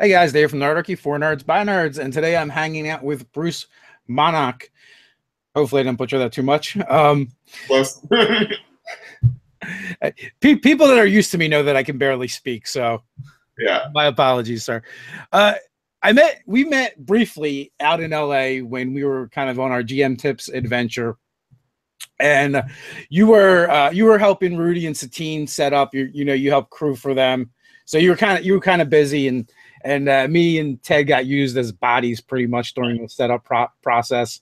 Hey guys, Dave from Nerdarchy, for nerds by nerds, and today I'm hanging out with Bruce Monach. Hopefully, I didn't butcher that too much. Close. People that are used to me know that I can barely speak, so Yeah. my apologies, sir. We met briefly out in LA when we were kind of on our GM Tips adventure, and you were helping Rudy and Satine set up. You helped crew for them, so you were kind of busy, and me and Ted got used as bodies pretty much during the setup process.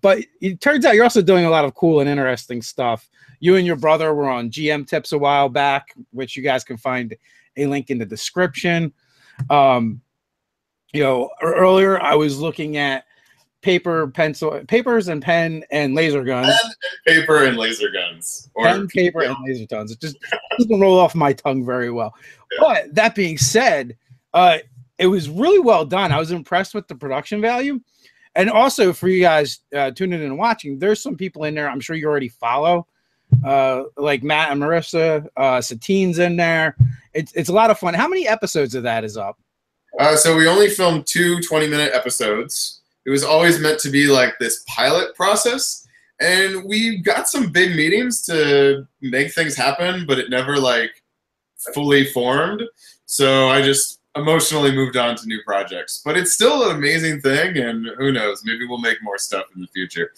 But it turns out you're also doing a lot of cool and interesting stuff. You and your brother were on GM Tips a while back, which you guys can find a link in the description. Earlier I was looking at papers and pen and laser guns. Pen, paper, and laser guns. Or pen, paper, and laser guns. It just doesn't roll off my tongue very well. Yeah. But that being said, it was really well done. I was impressed with the production value. And also for you guys tuning in and watching, there's some people in there I'm sure you already follow, like Matt and Marissa. Satine's in there. It's a lot of fun. How many episodes of that is up? So we only filmed 2 20-minute episodes. It was always meant to be like this pilot process. And we got some big meetings to make things happen, but it never like fully formed. So I just emotionally moved on to new projects. But it's still an amazing thing, and who knows, maybe we'll make more stuff in the future.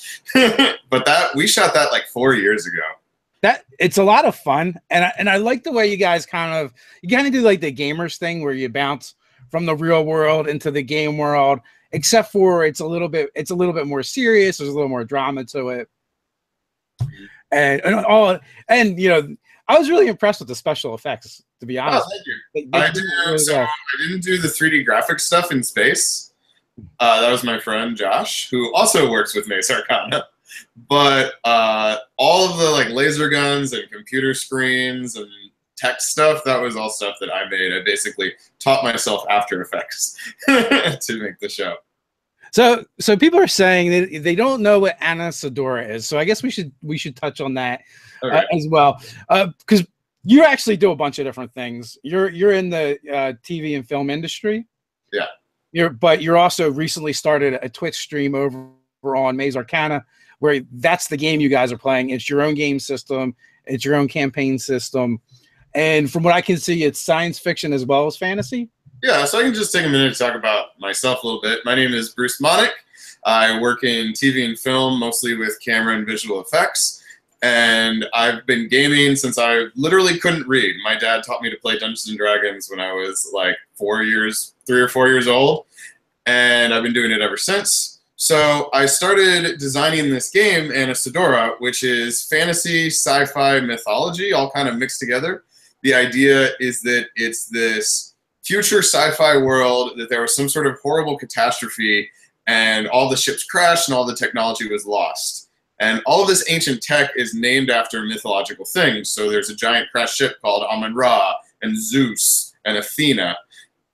But we shot that like 4 years ago. It's a lot of fun, and I like the way you guys kind of do like the gamers thing where you bounce from the real world into the game world, except for it's a little bit more serious. There's a little more drama to it, and I was really impressed with the special effects, to be honest. Oh, thank you. I didn't do the 3D graphics stuff in space. That was my friend Josh, who also works with Maze Arcana. But all of the like laser guns and computer screens and tech stuff, that was all stuff that I made. I basically taught myself After Effects to make the show. So people are saying that they don't know what Anesidora is. So I guess we should touch on that as well, because you actually do a bunch of different things. You're in the TV and film industry. Yeah. But you're also recently started a Twitch stream over on Maze Arcana, where that's the game you guys are playing. It's your own game system. It's your own campaign system. And from what I can see, it's science fiction as well as fantasy. Yeah, so I can just take a minute to talk about myself a little bit. My name is Bruce Monach. I work in TV and film, mostly with camera and visual effects. And I've been gaming since I literally couldn't read. My dad taught me to play Dungeons & Dragons when I was like 3 or 4 years old. And I've been doing it ever since. So I started designing this game, Anesidora, which is fantasy, sci-fi, mythology, all kind of mixed together. The idea is that it's this future sci-fi world, that there was some sort of horrible catastrophe and all the ships crashed and all the technology was lost. And all of this ancient tech is named after mythological things. So there's a giant crashed ship called Amun-Ra and Zeus and Athena.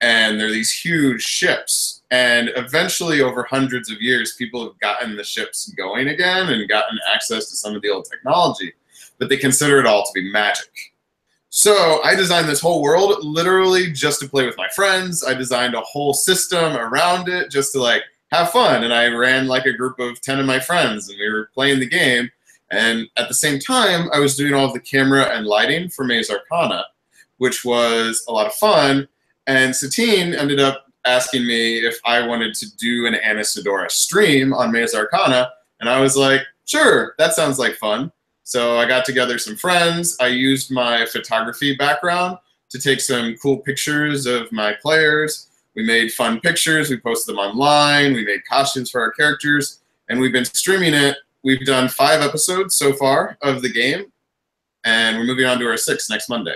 And they're these huge ships. And eventually, over hundreds of years, people have gotten the ships going again and gotten access to some of the old technology. But they consider it all to be magic. So I designed this whole world literally just to play with my friends. I designed a whole system around it just to like have fun. And I ran like a group of 10 of my friends, and we were playing the game. And at the same time, I was doing all of the camera and lighting for Maze Arcana, which was a lot of fun. And Satine ended up asking me if I wanted to do an Anesidora stream on Maze Arcana. And I was like, sure, that sounds like fun. So I got together some friends. I used my photography background to take some cool pictures of my players. We made fun pictures. We posted them online. We made costumes for our characters. And we've been streaming it. We've done 5 episodes so far of the game. And we're moving on to our 6th next Monday.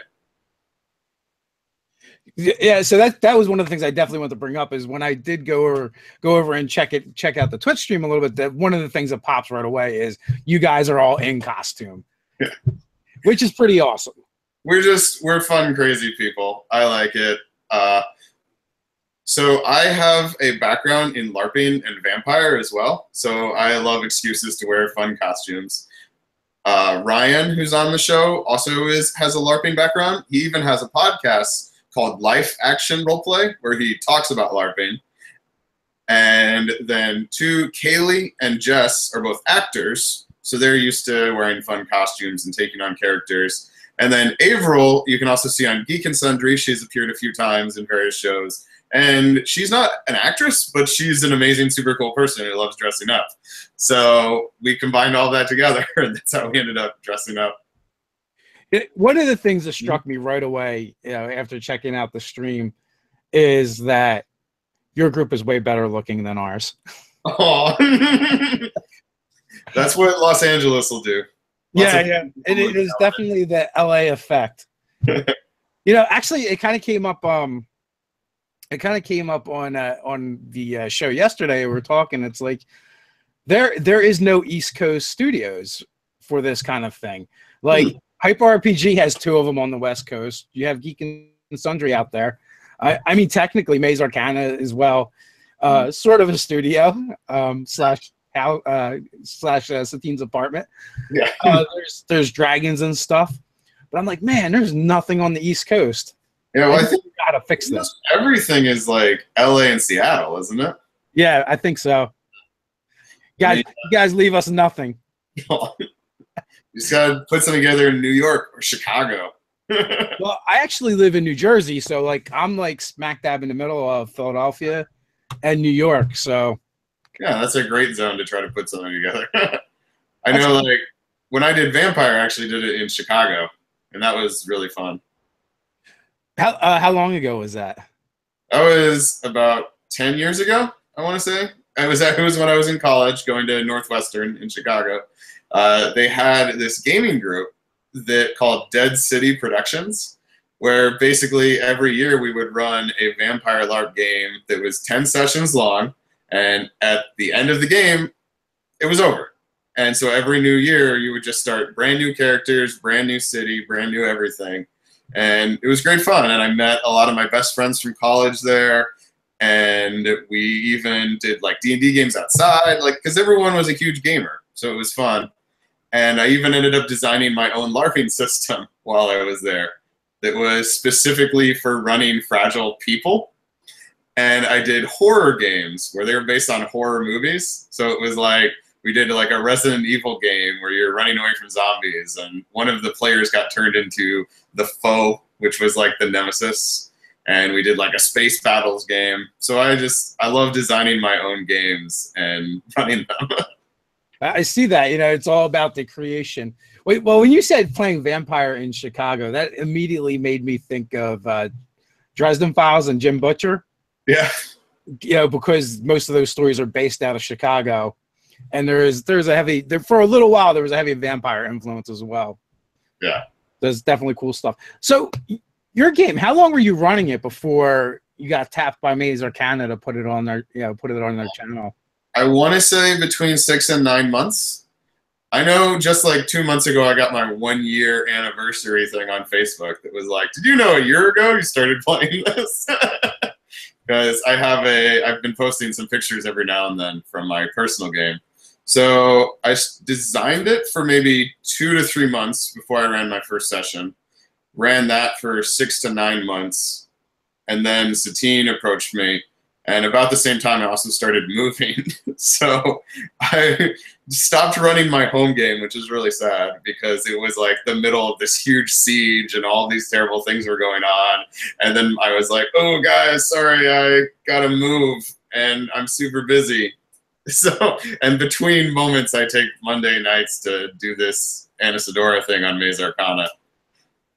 Yeah, so that was one of the things I definitely want to bring up is when I did go over and check out the Twitch stream a little bit, that one of the things that pops right away is you guys are all in costume. Yeah. Which is pretty awesome. We're fun, crazy people. I like it. So I have a background in LARPing and vampire as well. So I love excuses to wear fun costumes. Ryan, who's on the show, also has a LARPing background. He even has a podcast called Life Action Roleplay, where he talks about LARPing. And then Kaylee and Jess are both actors, so they're used to wearing fun costumes and taking on characters. And then Avril, you can also see on Geek and Sundry. She's appeared a few times in various shows. And she's not an actress, but she's an amazing, super cool person who loves dressing up. So we combined all that together, and that's how we ended up dressing up. One of the things that struck me right away, after checking out the stream, is that your group is way better looking than ours. Oh, that's what Los Angeles will do. Yeah. It is definitely the LA effect. Actually, it kind of came up. It kind of came up on the show yesterday. We were talking. It's like there is no East Coast studios for this kind of thing. Like Hyper RPG has 2 of them on the West Coast. You have Geek and Sundry out there. I mean, technically, Maze Arcana as well, sort of a studio slash Satine's apartment. Yeah. There's dragons and stuff, but I'm like, man, there's nothing on the East Coast. Yeah, well, I think we gotta fix this. Everything is like LA and Seattle, isn't it? Yeah, I think so. You guys leave us nothing. You just gotta put something together in New York or Chicago. Well, I actually live in New Jersey, so like I'm like smack dab in the middle of Philadelphia and New York. So yeah, that's a great zone to try to put something together. I know, like when I did Vampire, I actually did it in Chicago, and that was really fun. How long ago was that? That was about 10 years ago, I want to say. It was when I was in college going to Northwestern in Chicago. They had this gaming group that called Dead City Productions, where basically every year we would run a vampire LARP game that was 10 sessions long, and at the end of the game, it was over. And so every new year, you would just start brand new characters, brand new city, brand new everything. And it was great fun, and I met a lot of my best friends from college there, and we even did like D&D games outside, like because everyone was a huge gamer, so it was fun. And I even ended up designing my own LARPing system while I was there that was specifically for running fragile people. And I did horror games where they were based on horror movies, so it was like we did like a Resident Evil game where you're running away from zombies, and one of the players got turned into the foe, which was like the nemesis. And we did like a space battles game. So I love designing my own games and running them. I see that. It's all about the creation. Wait, well, when you said playing Vampire in Chicago, that immediately made me think of Dresden Files and Jim Butcher. Yeah. Because most of those stories are based out of Chicago. And there's a heavy, for a little while, there was a heavy vampire influence as well. Yeah. There's definitely cool stuff. So your game, how long were you running it before you got tapped by Maze Arcana to put it on their, put it on their channel? I want to say between 6 and 9 months. I know just like 2 months ago, I got my 1 year anniversary thing on Facebook that was like, did you know a year ago you started playing this? Because I've been posting some pictures every now and then from my personal game. So I designed it for maybe 2 to 3 months before I ran my first session. Ran that for 6 to 9 months. And then Satine approached me. And about the same time, I also started moving. So I stopped running my home game, which is really sad because it was like the middle of this huge siege and all these terrible things were going on. And then I was like, oh, guys, sorry, I got to move and I'm super busy. So, and between moments, I take Monday nights to do this Anesidora thing on Maze Arcana.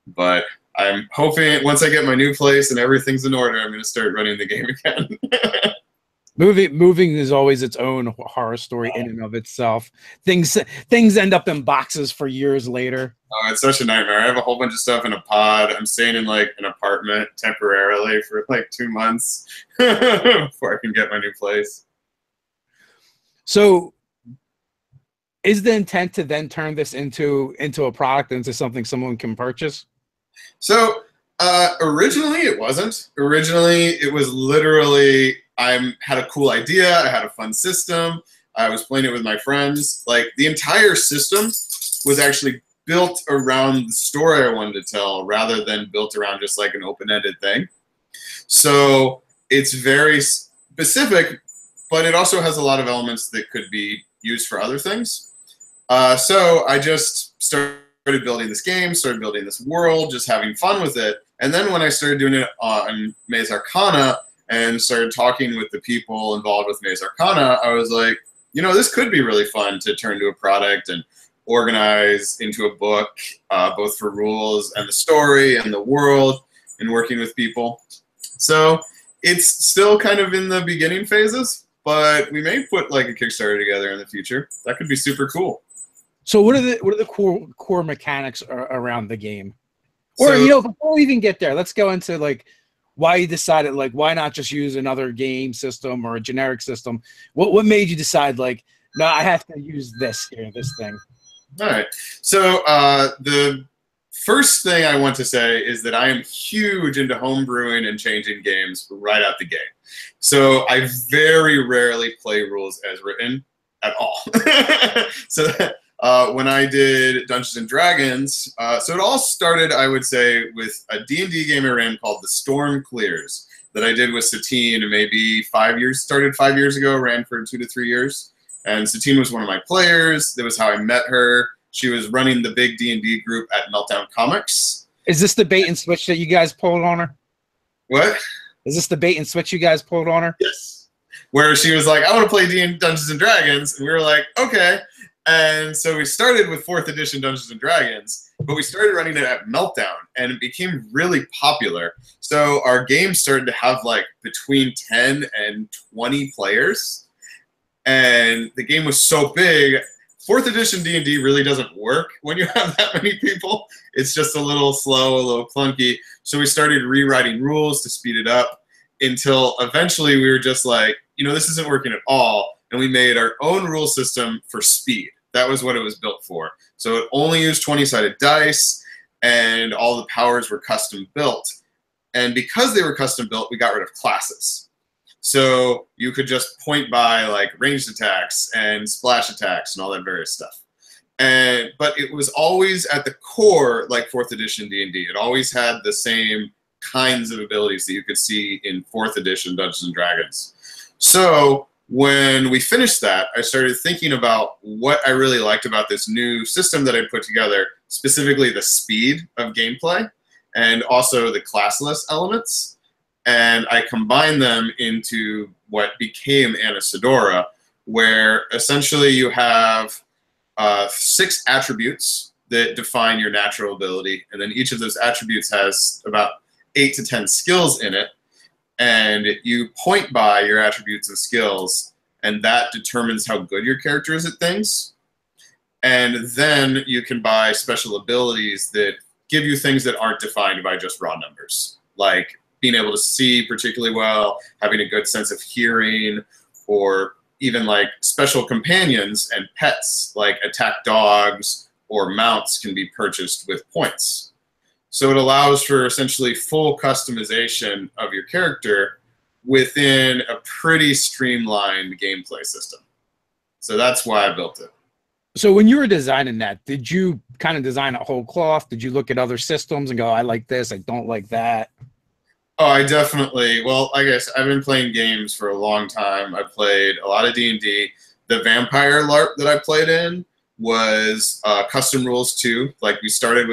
But I'm hoping once I get my new place and everything's in order, I'm going to start running the game again. Moving is always its own horror story in and of itself. Things end up in boxes for years later. Oh, it's such a nightmare. I have a whole bunch of stuff in a pod. I'm staying in like an apartment temporarily for like 2 months before I can get my new place. So is the intent to then turn this into a product, into something someone can purchase? So originally it wasn't. Originally it was literally I had a cool idea. I had a fun system. I was playing it with my friends. Like the entire system was actually built around the story I wanted to tell rather than built around just like an open-ended thing. So it's very specific, but it also has a lot of elements that could be used for other things. So I just started building this game, started building this world, just having fun with it. And then when I started doing it on Maze Arcana and started talking with the people involved with Maze Arcana, I was like, you know, this could be really fun to turn to a product and organize into a book, both for rules and the story and the world and working with people. So it's still kind of in the beginning phases, but we may put like a Kickstarter together in the future. That could be super cool. So what are the core mechanics around the game? Or, So, you know, before we even get there, let's go into like why you decided, like, why not just use another game system or a generic system? What made you decide, like, no, I have to use this here, this thing? all right. So the first thing I want to say is that I am huge into homebrewing and changing games right out the gate. So I very rarely play rules as written at all. So when I did Dungeons and Dragons, so it all started, I would say, with a D&D game I ran called The Storm Clears that I did with Satine maybe 5 years, started 5 years ago, ran for 2 to 3 years. And Satine was one of my players. That was how I met her. She was running the big D&D group at Meltdown Comics. Is this the bait and switch that you guys pulled on her? What? Is this the bait and switch you guys pulled on her? Yes. Where she was like, I want to play Dungeons and Dragons. And we were like, okay. And so we started with 4th edition Dungeons and Dragons, but we started running it at Meltdown, and it became really popular. So our game started to have like between 10 and 20 players, and the game was so big. 4th edition D&D really doesn't work when you have that many people. It's just a little slow, a little clunky. So we started rewriting rules to speed it up until eventually we were just like, you know, this isn't working at all. And we made our own rule system for speed. That was what it was built for. So it only used 20-sided dice, and all the powers were custom built. And because they were custom built, we got rid of classes. So you could just point by like ranged attacks and splash attacks and all that various stuff. But it was always at the core like 4th edition D&D. It always had the same kinds of abilities that you could see in 4th edition Dungeons and Dragons. So when we finished that, I started thinking about what I really liked about this new system that I put together, specifically the speed of gameplay and also the classless elements. And I combined them into what became Anesidora, where essentially you have 6 attributes that define your natural ability. And then each of those attributes has about 8 to 10 skills in it. And you point by your attributes and skills, and that determines how good your character is at things. And then you can buy special abilities that give you things that aren't defined by just raw numbers, like being able to see particularly well, having a good sense of hearing, or even like special companions and pets like attack dogs or mounts can be purchased with points. So it allows for essentially full customization of your character within a pretty streamlined gameplay system. So that's why I built it. So when you were designing that, did you kind of design a whole cloth? Did you look at other systems and go, I like this, I don't like that? Oh, I definitely, well, I guess I've been playing games for a long time. I played a lot of D&D. The Vampire LARP that I played in was custom rules too. Like they started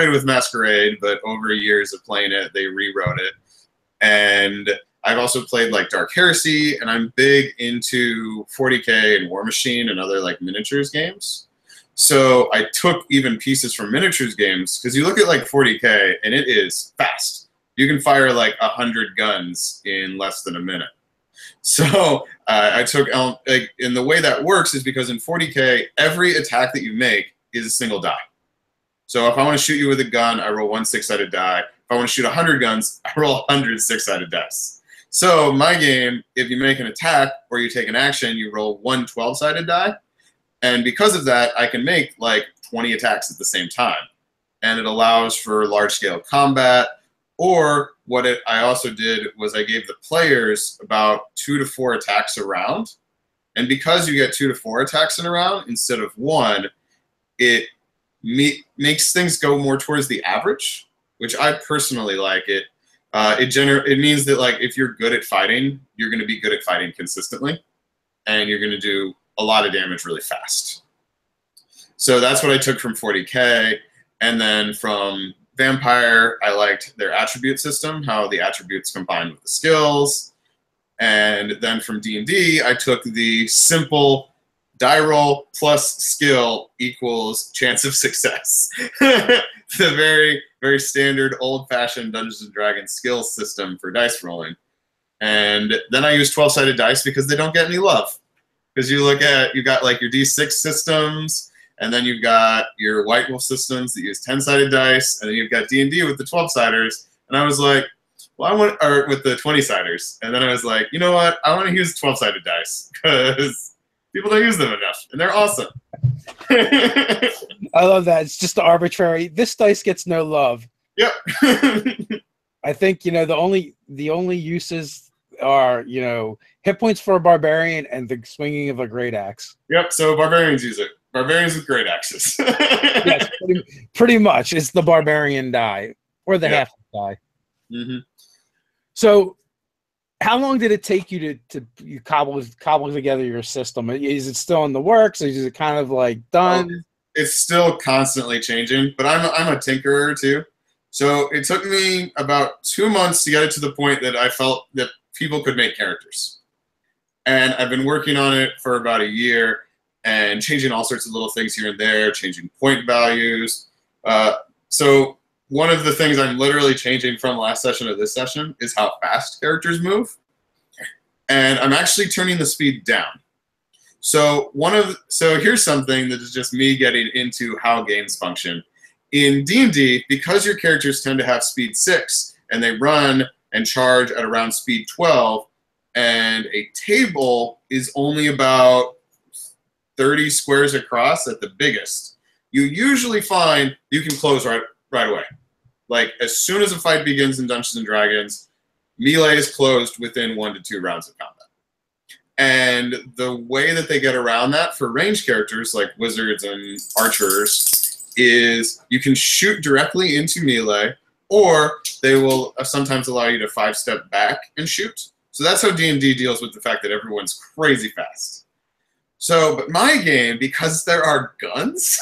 with Masquerade, but over years of playing it, they rewrote it. And I've also played like Dark Heresy, and I'm big into 40K and War Machine and other like miniatures games. So I took even pieces from miniatures games, because you look at like 40K and it is fast. You can fire like 100 guns in less than a minute. So I took, like, and the way that works is because in 40K, every attack that you make is a single die. So if I want to shoot you with a gun, I roll 1 6-sided die. If I want to shoot 100 guns, I roll 100 6-sided dice. So my game, if you make an attack or you take an action, you roll 1 12-sided die. And because of that, I can make like 20 attacks at the same time. And it allows for large-scale combat. Or what I also did was I gave the players about 2 to 4 attacks a round. And because you get 2 to 4 attacks in a round instead of 1, it makes things go more towards the average, which I personally like. It means that like if you're good at fighting, you're going to be good at fighting consistently, and you're going to do a lot of damage really fast. So that's what I took from 40K, and then from Vampire, I liked their attribute system, how the attributes combine with the skills. And then from D&D, I took the simple die roll plus skill equals chance of success. The very, very standard old-fashioned Dungeons & Dragons skill system for dice rolling. And then I use 12-sided dice because they don't get any love. Because you got like your D6 systems, and then you've got your White Wolf systems that use 10-sided dice, and then you've got D&D with the 12-siders. And I was like, well, or with the 20-siders. And then I was like, you know what? I want to use 12-sided dice because people don't use them enough, and they're awesome. I love that. It's just arbitrary. This dice gets no love. Yep. I think, you know, the only uses are, you know, hit points for a barbarian and the swinging of a great axe. Yep. So barbarians use it. Barbarians with great axes. Yes, pretty much. It's the barbarian die or the half die. Mm-hmm. So, how long did it take you to cobble together your system? Is it still in the works? Or is it kind of like done? Oh, it's still constantly changing, but I'm a tinkerer too. So it took me about 2 months to get it to the point that I felt that people could make characters. And I've been working on it for about a year and changing all sorts of little things here and there, changing point values. So one of the things I'm literally changing from last session to this session is how fast characters move. And I'm actually turning the speed down. So here's something that is just me getting into how games function. In D&D, because your characters tend to have speed 6, and they run and charge at around speed 12, and a table is only about 30 squares across at the biggest, you usually find you can close right away. Like, as soon as a fight begins in Dungeons & Dragons, melee is closed within 1 to 2 rounds of combat. And the way that they get around that for ranged characters like wizards and archers is you can shoot directly into melee, or they will sometimes allow you to 5-step back and shoot. So that's how D&D deals with the fact that everyone's crazy fast. So, but my game, because there are guns,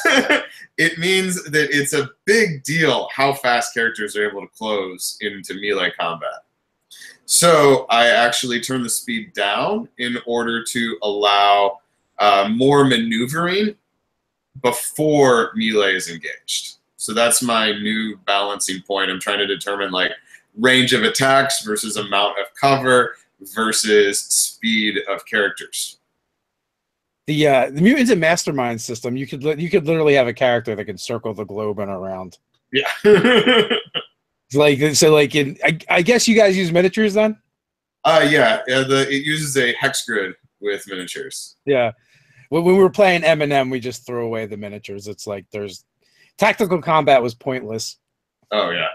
it means that it's a big deal how fast characters are able to close into melee combat. So I actually turn the speed down in order to allow more maneuvering before melee is engaged. So that's my new balancing point. I'm trying to determine like range of attacks versus amount of cover versus speed of characters. The Mutants and Mastermind system, you could literally have a character that can circle the globe and around. Yeah. I guess you guys use miniatures then? Yeah. It uses a hex grid with miniatures. Yeah. When we were playing M&M, we just threw away the miniatures. It's like tactical combat was pointless. Oh yeah,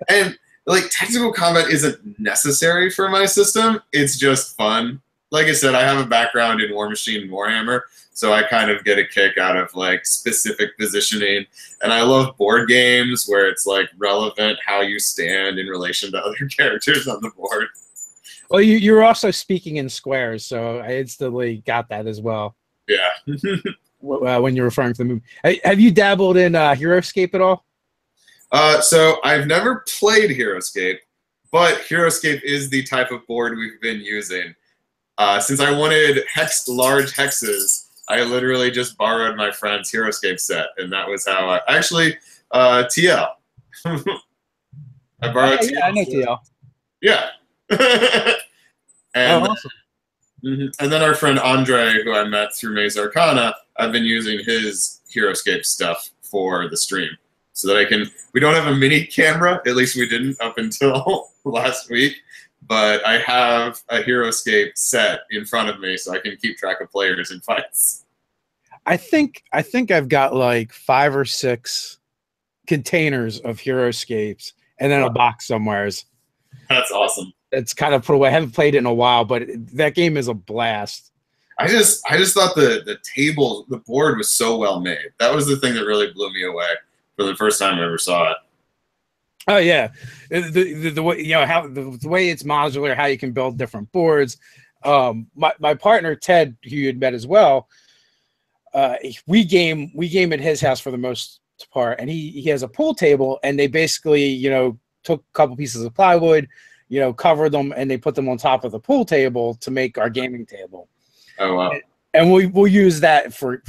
and like tactical combat isn't necessary for my system. It's just fun. Like I said, I have a background in War Machine and Warhammer, so I kind of get a kick out of like specific positioning. And I love board games where it's like relevant how you stand in relation to other characters on the board. Well, you're also speaking in squares, so I instantly got that as well. Yeah. When you're referring to the movie. Have you dabbled in HeroScape at all? So I've never played HeroScape, but HeroScape is the type of board we've been using. Since I wanted large hexes, I literally just borrowed my friend's HeroScape set, and that was how I actually TL. I borrowed. Yeah, I know TL. Yeah. And, awesome. And then our friend Andre, who I met through Maze Arcana, I've been using his HeroScape stuff for the stream, so that we don't have a mini camera, at least we didn't up until last week. But I have a HeroScape set in front of me, so I can keep track of players in fights. I think I've got like 5 or 6 containers of HeroScapes, and then a box somewheres. That's awesome. It's kind of put away. I haven't played it in a while, but that game is a blast. I just thought the table, the board was so well made. That was the thing that really blew me away for the first time I ever saw it. Oh yeah, the way how the way it's modular, how you can build different boards. My partner Ted, who you had met as well, we game at his house for the most part, and he has a pool table, and they basically took a couple pieces of plywood, covered them, and they put them on top of the pool table to make our gaming table. Oh wow! And we'll use that for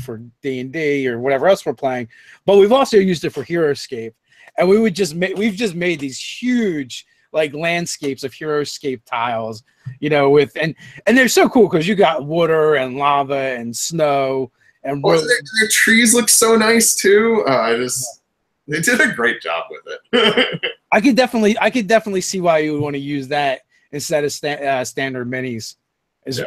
D&D or whatever else we're playing, but we've also used it for HeroScape, and we've just made these huge like landscapes of HeroScape tiles, with and they're so cool because you got water and lava and snow and the trees look so nice too. They did a great job with it. I could definitely see why you would want to use that instead of standard minis.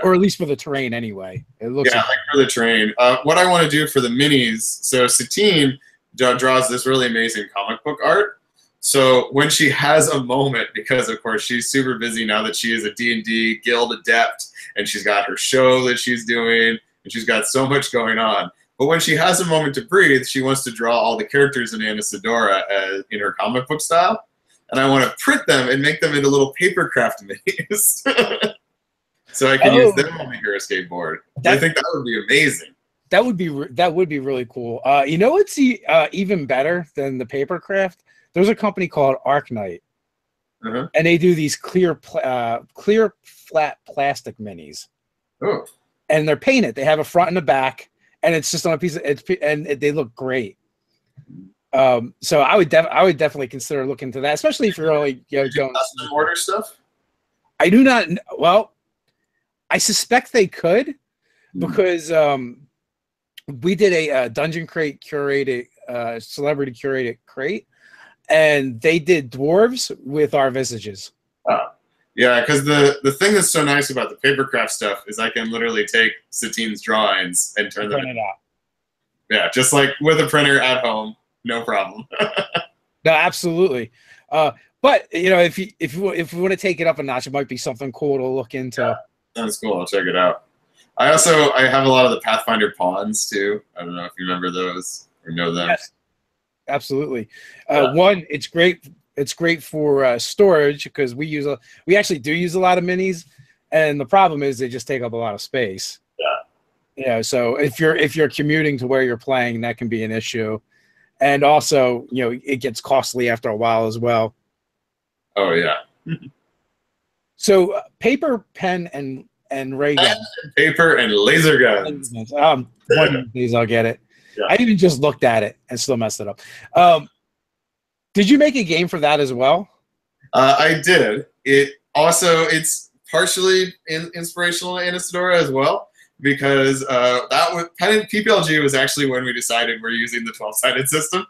Or at least for the terrain anyway. It looks like for the terrain. What I want to do for the minis, so Satine draws this really amazing comic book art. So when she has a moment, because of course she's super busy now that she is a D&D guild adept, and she's got her show that she's doing, and she's got so much going on. But when she has a moment to breathe, she wants to draw all the characters in Anesidora in her comic book style. And I want to print them and make them into little papercraft minis. So I can use them on the HeroScape board. I think that would be amazing. That would be really cool. What's even better than the papercraft? There's a company called Arknight, and they do these clear flat plastic minis. Oh. And they're painted. They have a front and a back, and it's just on a piece of and they look great. So I would definitely consider looking into that, especially if you're only going custom order stuff. I do not. Well, I suspect they could, because we did a Dungeon Crate curated, celebrity curated crate, and they did dwarves with our visages. Yeah, because the thing that's so nice about the papercraft stuff is I can literally take Satine's drawings and turn them out. Yeah, just like with a printer at home, no problem. No, absolutely. But if you want to take it up a notch, it might be something cool to look into. Yeah. Sounds cool. I'll check it out. I have a lot of the Pathfinder pawns too. I don't know if you remember those or know them. Yes, absolutely. One, it's great. It's great for storage because we actually do use a lot of minis, and the problem is they just take up a lot of space. Yeah. So if you're commuting to where you're playing, that can be an issue, and also it gets costly after a while as well. Oh yeah. So paper, pen, and ray gun. Paper and laser guns. One of these I'll get it. Yeah. I even just looked at it and still messed it up. Did you make a game for that as well? I did. It's partially inspirational to Anesidora as well, because PPLG was actually when we decided we're using the 12-sided system.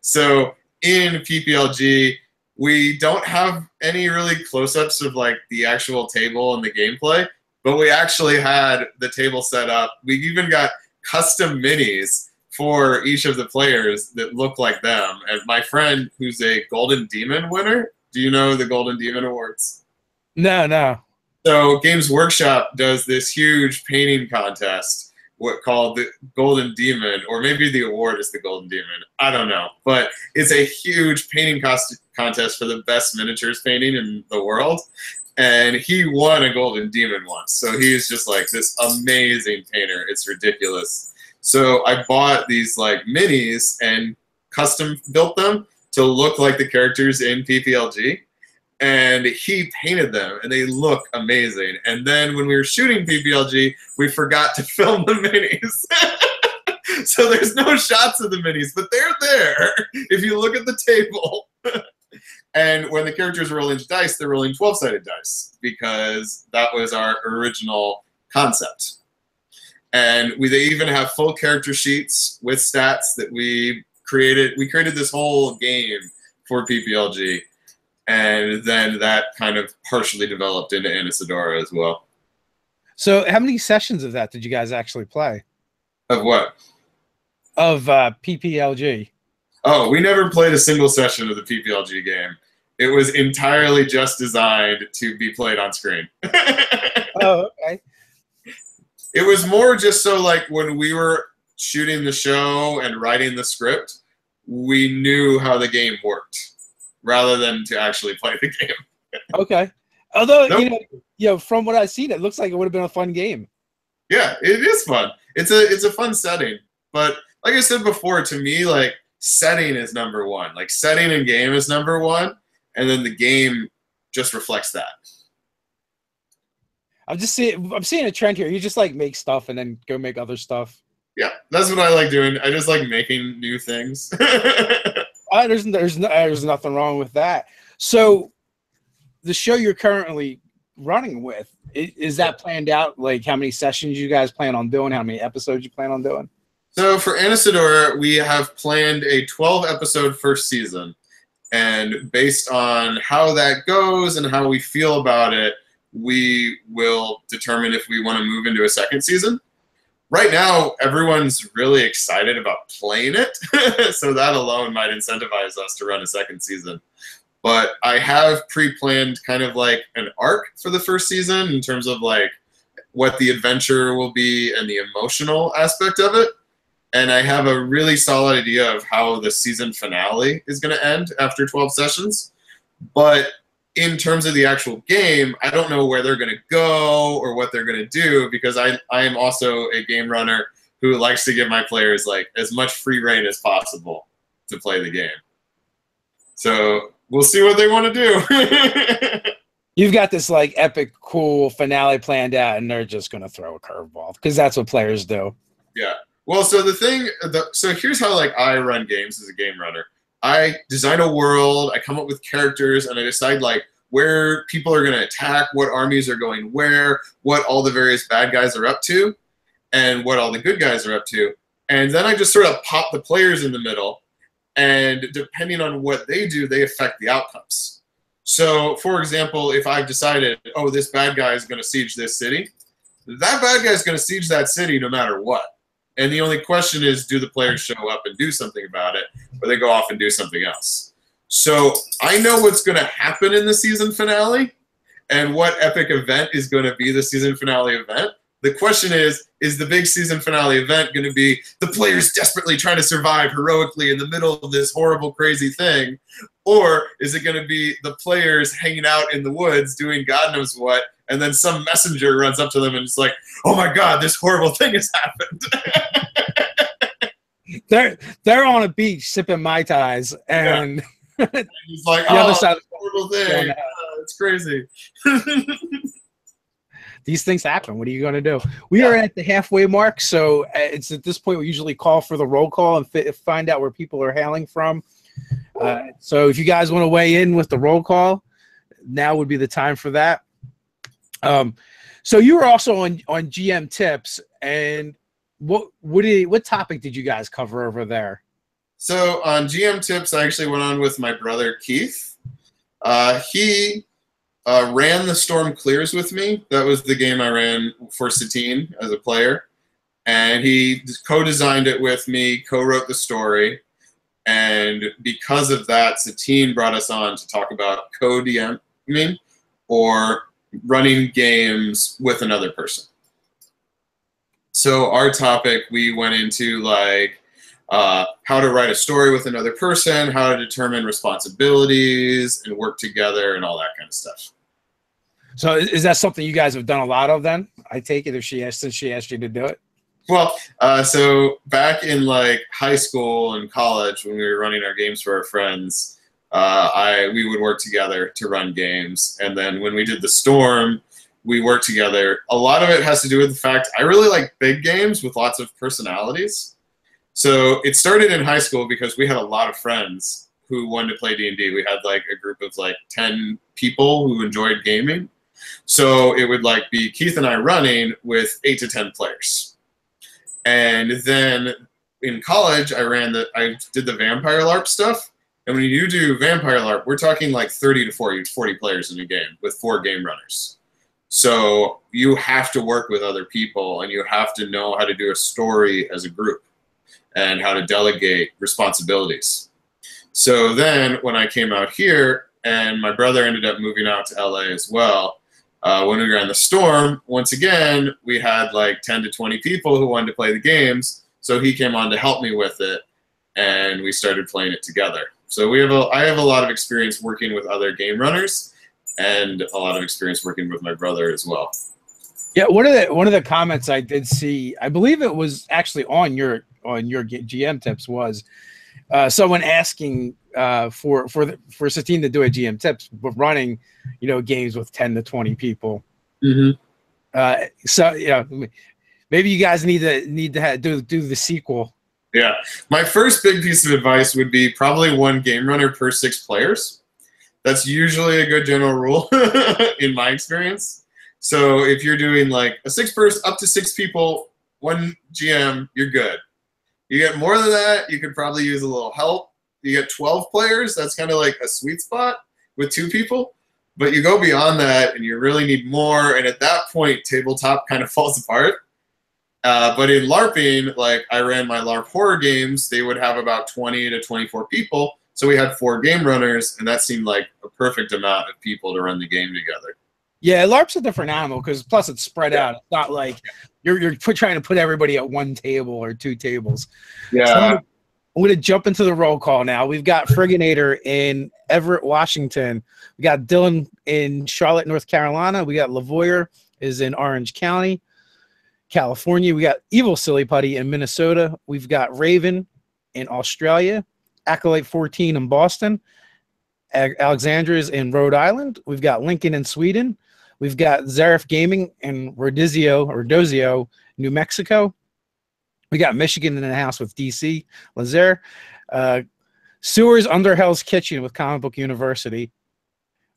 So in PPLG, we don't have any really close-ups of like the actual table and the gameplay, but we actually had the table set up. We even got custom minis for each of the players that look like them. And my friend, who's a Golden Demon winner, do you know the Golden Demon Awards? No. So Games Workshop does this huge painting contest, called the Golden Demon, or maybe the award is the Golden Demon. I don't know. But it's a huge painting contest for the best miniatures painting in the world. And he won a Golden Demon once. So he's just like this amazing painter. It's ridiculous. So I bought these like minis and custom built them to look like the characters in PPLG. And he painted them, and they look amazing. And then when we were shooting PPLG, we forgot to film the minis. So there's no shots of the minis, but they're there if you look at the table. And when the characters are rolling dice, they're rolling 12-sided dice, because that was our original concept. And they even have full character sheets with stats that we created. We created this whole game for PPLG. And then that kind of partially developed into Anesidora as well. So how many sessions of that did you guys actually play? Of what? Of PPLG. Oh, we never played a single session of the PPLG game. It was entirely just designed to be played on screen. Oh, okay. It was more just so like when we were shooting the show and writing the script, we knew how the game worked rather than to actually play the game. Okay. Although, Nope. from what I've seen, it looks like it would have been a fun game. Yeah, it is fun. It's a fun setting. But like I said before, to me, like setting is number one. Like setting and game is number one, and then the game just reflects that. I'm seeing a trend here. You just like make stuff and then go make other stuff. Yeah, that's what I like doing. I just like making new things. There's nothing wrong with that. So the show you're currently running with, is that planned out? Like how many sessions you guys plan on doing? How many episodes you plan on doing? So for Anesidora, we have planned a 12-episode first season. And based on how that goes and how we feel about it, we will determine if we want to move into a second season. Right now, everyone's really excited about playing it, so that alone might incentivize us to run a second season. But I have pre-planned kind of like an arc for the first season in terms of like what the adventure will be and the emotional aspect of it. And I have a really solid idea of how the season finale is going to end after 12 sessions. But in terms of the actual game, I don't know where they're going to go or what they're going to do, because I am also a game runner who likes to give my players like as much free reign as possible to play the game. So we'll see what they want to do. You've got this like epic, cool finale planned out, and they're just going to throw a curveball because that's what players do. Yeah. Well, so so here's how like I run games as a game runner. I design a world, I come up with characters, and I decide like where people are going to attack, what armies are going where, what all the various bad guys are up to, and what all the good guys are up to. And then I just sort of pop the players in the middle, and depending on what they do, they affect the outcomes. So, for example, if I've decided, oh, this bad guy is going to siege this city, that bad guy is going to siege that city no matter what. And the only question is, do the players show up and do something about it, or they go off and do something else? So I know what's going to happen in the season finale and what epic event is going to be the season finale event. The question is the big season finale event going to be the players desperately trying to survive heroically in the middle of this horrible, crazy thing? Or is it going to be the players hanging out in the woods doing God knows what, and then some messenger runs up to them and it's like, oh my God, this horrible thing has happened. They're on a beach sipping Mai Tais, and he's like, the other side of the horrible thing. It's crazy. These things happen. What are you going to do? We are at the halfway mark, so it's at this point we usually call for the roll call and find out where people are hailing from. So if you guys want to weigh in with the roll call, now would be the time for that. So you were also on GM Tips, and what topic did you guys cover over there? So on GM Tips, I actually went on with my brother Keith. He ran the Storm Clears with me. That was the game I ran for Satine as a player. And he co-designed it with me, co-wrote the story. And because of that, Satine brought us on to talk about co-DMing or running games with another person. So our topic, we went into like how to write a story with another person, how to determine responsibilities and work together and all that kind of stuff. So is that something you guys have done a lot of then? I take it since she asked you to do it? Well, so back in like high school and college when we were running our games for our friends, we would work together to run games. And then when we did the Storm, we worked together. A lot of it has to do with the fact I really like big games with lots of personalities. So it started in high school because we had a lot of friends who wanted to play D&D. We had like a group of like 10 people who enjoyed gaming. So it would like be Keith and I running with 8 to 10 players. And then in college, I did the Vampire LARP stuff. And when you do Vampire LARP, we're talking like 30 to 40 players in a game with 4 game runners. So you have to work with other people and you have to know how to do a story as a group and how to delegate responsibilities. So then when I came out here and my brother ended up moving out to LA as well, When we ran the Storm, once again, we had like 10 to 20 people who wanted to play the games. So he came on to help me with it, and we started playing it together. So I have a lot of experience working with other game runners, and a lot of experience working with my brother as well. Yeah, one of the comments I did see, I believe it was actually on your GM tips, was someone asking for Satine to do a GM tips, but running, games with 10 to 20 people. Mm-hmm. So maybe you guys need to do the sequel. Yeah, my first big piece of advice would be probably one game runner per 6 players. That's usually a good general rule in my experience. So if you're doing like a 6-person, up to 6 people, 1 GM, you're good. You get more than that, you could probably use a little help. You get 12 players, that's kind of like a sweet spot with 2 people. But you go beyond that, and you really need more. And at that point, tabletop kind of falls apart. But in LARPing, like I ran my LARP horror games, they would have about 20 to 24 people. So we had 4 game runners, and that seemed like a perfect amount of people to run the game together. Yeah, LARP's a different animal because plus it's spread out. It's not like you're trying to put everybody at 1 table or 2 tables. Yeah. So I'm going to jump into the roll call now. We've got Frigginator in Everett, Washington. We got Dylan in Charlotte, North Carolina. We got Lavoyer is in Orange County, California. We got Evil Silly Putty in Minnesota. We've got Raven in Australia, Acolyte 14 in Boston, Alexandra's in Rhode Island. We've got Lincoln in Sweden. We've got Zarif Gaming in Rodizio, New Mexico. We got Michigan in the house with DC, Lazer. Sewers under Hell's Kitchen with Comic Book University.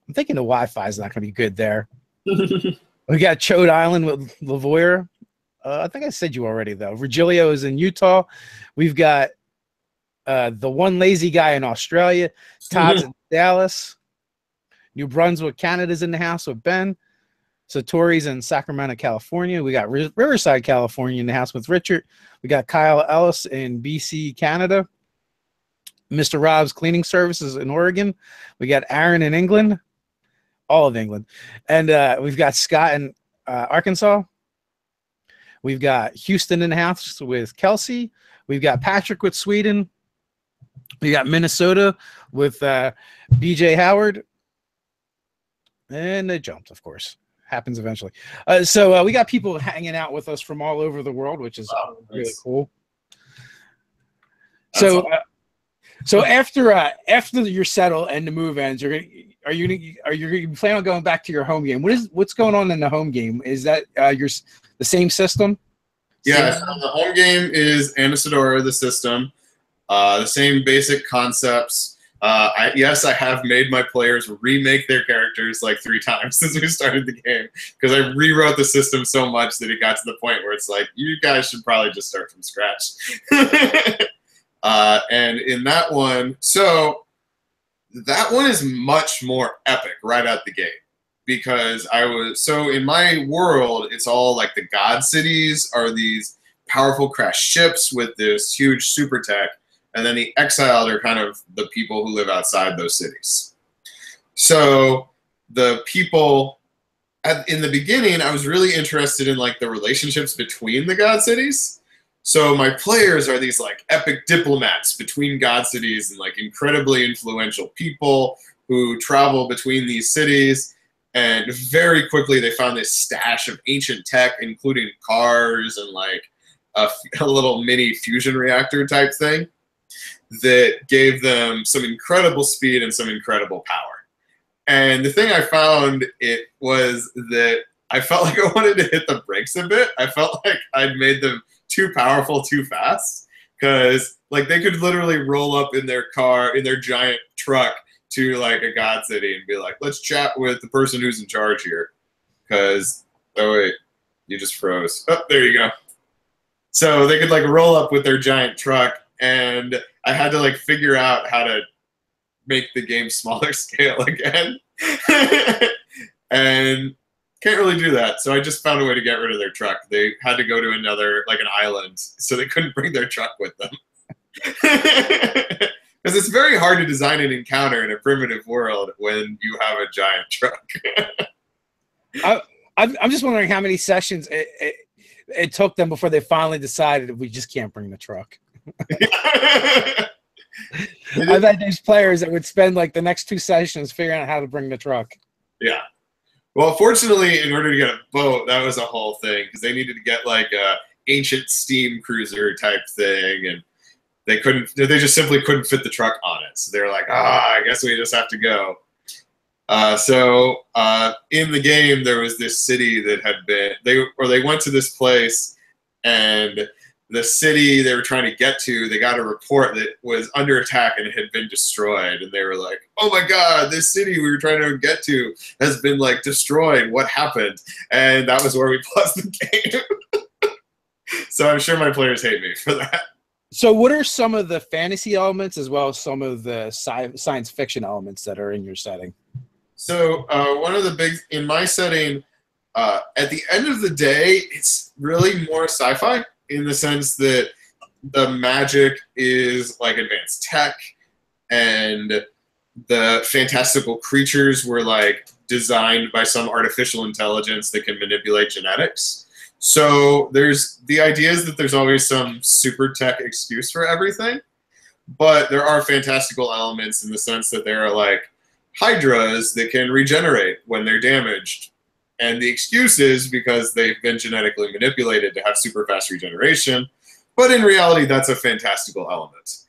I'm thinking the Wi-Fi is not going to be good there. We got Chode Island with Lavoyer. I think I said you already, though. Virgilio is in Utah. We've got the One Lazy Guy in Australia. Todd's in Dallas. New Brunswick, Canada's in the house with Ben. Satori's in Sacramento, California. We got Riverside, California in the house with Richard. We got Kyle Ellis in BC, Canada. Mr. Rob's Cleaning Services in Oregon. We got Aaron in England. All of England. And we've got Scott in Arkansas. We've got Houston in the house with Kelsey. We've got Patrick with Sweden. We got Minnesota with BJ Howard. And it jumped, of course. Happens eventually. So we got people hanging out with us from all over the world, which is really cool. So after you're settled and the move ends, are you plan on going back to your home game? What's going on in the home game? Is that the same system? Yeah, so the home game is Anesidora, the system. The same basic concepts. Yes, I have made my players remake their characters like 3 times since we started the game because I rewrote the system so much that it got to the point where it's like, you guys should probably just start from scratch. And in that one, so that one is much more epic right out the gate because in my world, it's all like the god cities are these powerful crashed ships with this huge super tech. And then the exiled are kind of the people who live outside those cities. So the people in the beginning, I was really interested in like the relationships between the god cities. So my players are these like epic diplomats between god cities and like incredibly influential people who travel between these cities. And very quickly they found this stash of ancient tech, including cars and like a little mini fusion reactor type thing that gave them some incredible speed and some incredible power. And the thing I found was that I felt like I wanted to hit the brakes a bit. I felt like I'd made them too powerful too fast because like they could literally roll up in their car, in their giant truck to like a god city and be like, let's chat with the person who's in charge here. Because, oh wait, you just froze. Oh, there you go. So they could like roll up with their giant truck, and I had to like figure out how to make the game smaller scale again. And can't really do that. So I just found a way to get rid of their truck. They had to go to another, like an island, so they couldn't bring their truck with them. Because it's very hard to design an encounter in a primitive world when you have a giant truck. I, I'm just wondering how many sessions it took them before they finally decided we just can't bring the truck. I've had these players that would spend like the next 2 sessions figuring out how to bring the truck. Yeah. Well, fortunately, in order to get a boat, that was a whole thing because they needed to get like a ancient steam cruiser type thing, and they just simply couldn't fit the truck on it. So they were like, I guess we just have to go. So in the game, there was this city that had been they went to this place, and the city they were trying to get to, they got a report that was under attack and it had been destroyed. And they were like, oh my God, this city we were trying to get to has been like destroyed. What happened? And that was where we paused the game. So I'm sure my players hate me for that. So what are some of the fantasy elements as well as some of the science fiction elements that are in your setting? So one of the big, in my setting, at the end of the day, it's really more sci-fi in the sense that the magic is like advanced tech, and the fantastical creatures were like designed by some artificial intelligence that can manipulate genetics. So there's the idea is that there's always some super tech excuse for everything, but there are fantastical elements in the sense that there are like hydras that can regenerate when they're damaged. And the excuse is because they've been genetically manipulated to have super fast regeneration. But in reality, that's a fantastical element.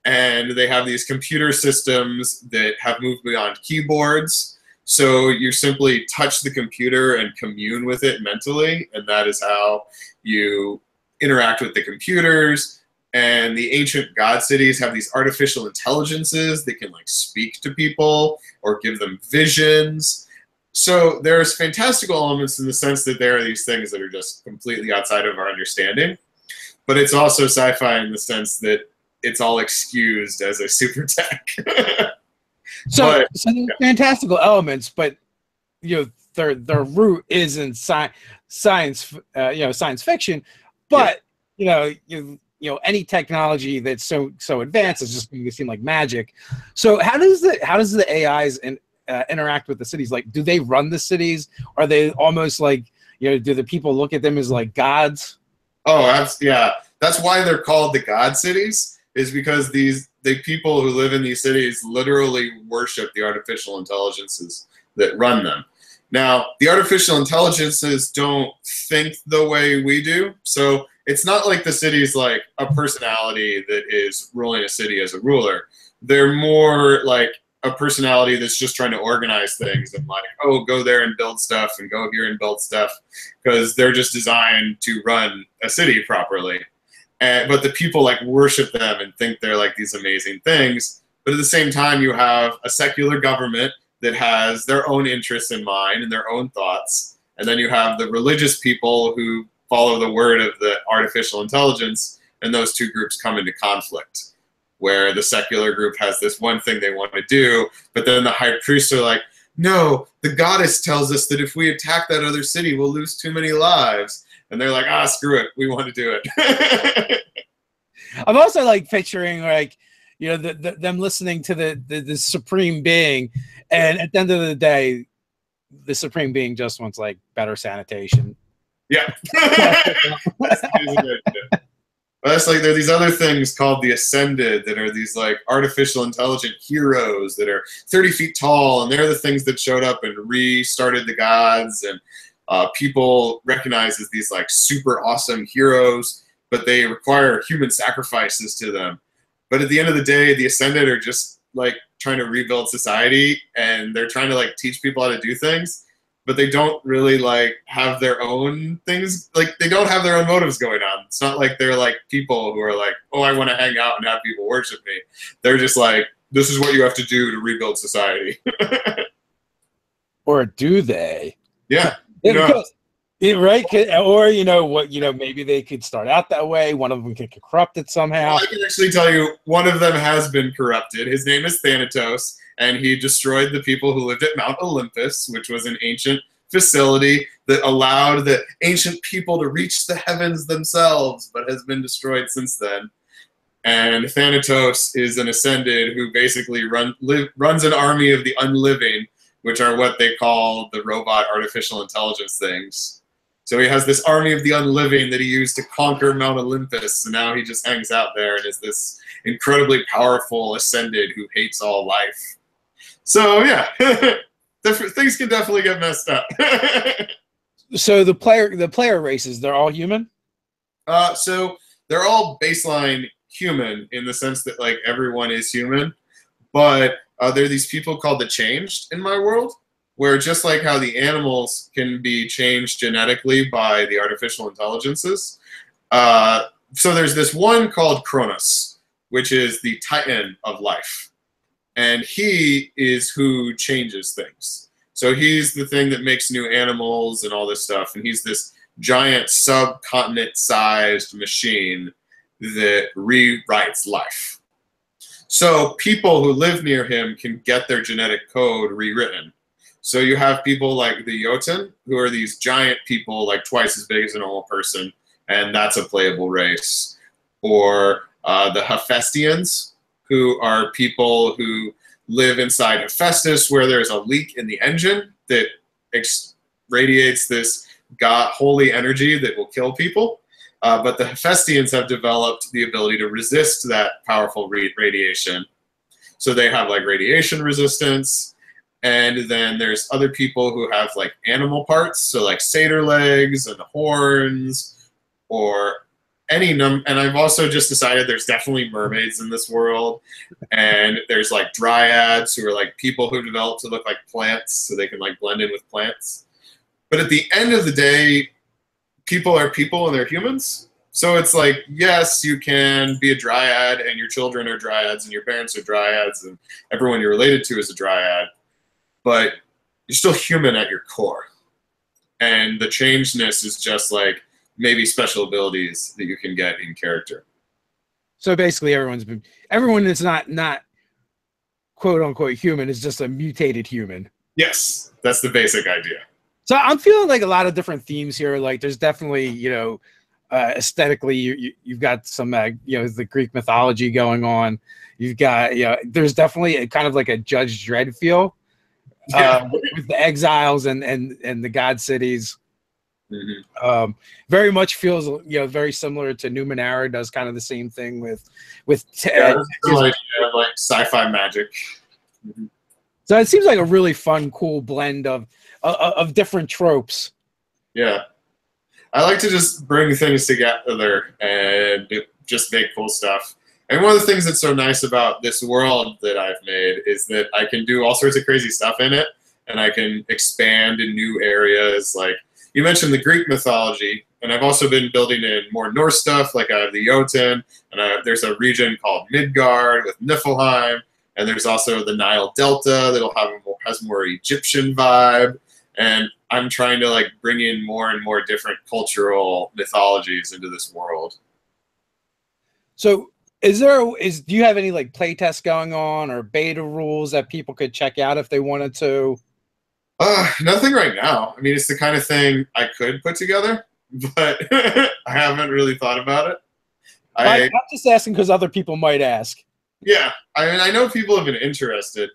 And they have these computer systems that have moved beyond keyboards. So you simply touch the computer and commune with it mentally. And that is how you interact with the computers. And the ancient god cities have these artificial intelligences that can like speak to people or give them visions. So there's fantastical elements in the sense that there are these things that are just completely outside of our understanding. But it's also sci-fi in the sense that it's all excused as a super tech. So fantastical elements, but their root is in science fiction. But any technology that's so advanced is just going to seem like magic. So how does the AIs interact with the cities? Like, do they run the cities? Are they almost like do the people look at them as like gods? Oh, that's why they're called the god cities, is because the people who live in these cities literally worship the artificial intelligences that run them. Now, the artificial intelligences don't think the way we do, so it's not like the city's like a personality that is ruling a city as a ruler. They're more like a personality that's just trying to organize things and like, oh, go there and build stuff and go here and build stuff, because they're just designed to run a city properly. But the people like worship them and think they're like these amazing things. But at the same time, you have a secular government that has their own interests in mind and their own thoughts. And then you have the religious people who follow the word of the artificial intelligence, and those two groups come into conflict, where the secular group has this one thing they want to do, but then the high priests are like, no, the goddess tells us that if we attack that other city, we'll lose too many lives. And they're like, screw it, we want to do it. I'm also like picturing like, them listening to the supreme being, and at the end of the day, the supreme being just wants like better sanitation. Yeah. That's like, there are these other things called the Ascended that are these like artificial intelligent heroes that are 30 feet tall, and they're the things that showed up and restarted the gods, and people recognize as these like super awesome heroes, but they require human sacrifices to them. But at the end of the day, the Ascended are just like trying to rebuild society, and they're trying to like teach people how to do things, but they don't really like have their own things. Like, they don't have their own motives going on. It's not like they're like people who are like, oh, I want to hang out and have people worship me. They're just like, this is what you have to do to rebuild society. Or do they? Yeah. Right? Or maybe they could start out that way. One of them could get corrupted somehow. Well, I can actually tell you, one of them has been corrupted. His name is Thanatos, and he destroyed the people who lived at Mount Olympus, which was an ancient facility that allowed the ancient people to reach the heavens themselves, but has been destroyed since then. And Thanatos is an Ascended who basically runs an army of the unliving, which are what they call the robot artificial intelligence things. So he has this army of the unliving that he used to conquer Mount Olympus, and now he just hangs out there and is this incredibly powerful ascended who hates all life. So yeah, things can definitely get messed up. So the player races, they're all human? So they're all baseline human in the sense that like everyone is human, but there are these people called the Changed in my world, where just like how the animals can be changed genetically by the artificial intelligences. So there's this one called Cronus, which is the Titan of life. And he is who changes things. So he's the thing that makes new animals and all this stuff. And he's this giant subcontinent-sized machine that rewrites life. So people who live near him can get their genetic code rewritten. So you have people like the Jotun, who are these giant people like twice as big as a normal person, and that's a playable race. Or the Hephaestians, who are people who live inside Hephaestus, where there's a leak in the engine that radiates this holy energy that will kill people. But the Hephaestians have developed the ability to resist that powerful radiation. So they have like radiation resistance. And then there's other people who have like animal parts, so like satyr legs and horns, or and I've also just decided there's definitely mermaids in this world, and there's like dryads who are like people who develop to look like plants so they can like blend in with plants. But at the end of the day, people are people and they're humans. So it's like, yes, you can be a dryad and your children are dryads and your parents are dryads and everyone you're related to is a dryad, but you're still human at your core. And the changedness is just like maybe special abilities that you can get in character. So basically everyone that's not quote unquote human is just a mutated human. Yes, that's the basic idea. So I'm feeling like a lot of different themes here. Like there's definitely, aesthetically, you've got some, the Greek mythology going on. You've got, there's definitely a kind of like a Judge Dredd feel with the exiles and the god cities. Mm-hmm. Very much feels, very similar to Numenera. Does kind of the same thing with like sci-fi magic. Mm-hmm. So it seems like a really fun, cool blend of different tropes. Yeah. I like to just bring things together and just make cool stuff. And one of the things that's so nice about this world that I've made is that I can do all sorts of crazy stuff in it, and I can expand in new areas. Like you mentioned the Greek mythology, and I've also been building in more Norse stuff, like I have the Jotun, and there's a region called Midgard with Niflheim, and there's also the Nile Delta that'll has more Egyptian vibe. And I'm trying to like bring in more and more different cultural mythologies into this world. So do you have any like play tests going on or beta rules that people could check out if they wanted to? Nothing right now. I mean, it's the kind of thing I could put together, but I haven't really thought about it. I'm just asking because other people might ask. Yeah, I mean, I know people have been interested.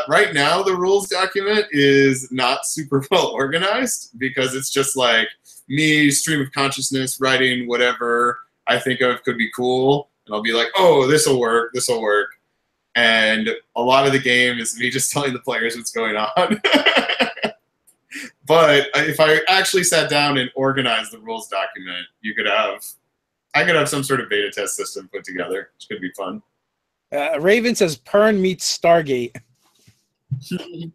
Right now, the rules document is not super well organized because it's just like me, stream of consciousness, writing whatever I think of could be cool. And I'll be like, oh, this'll work, this'll work. And a lot of the game is me just telling the players what's going on. But if I actually sat down and organized the rules document, I could have some sort of beta test system put together, which could be fun. Raven says Pern meets Stargate. I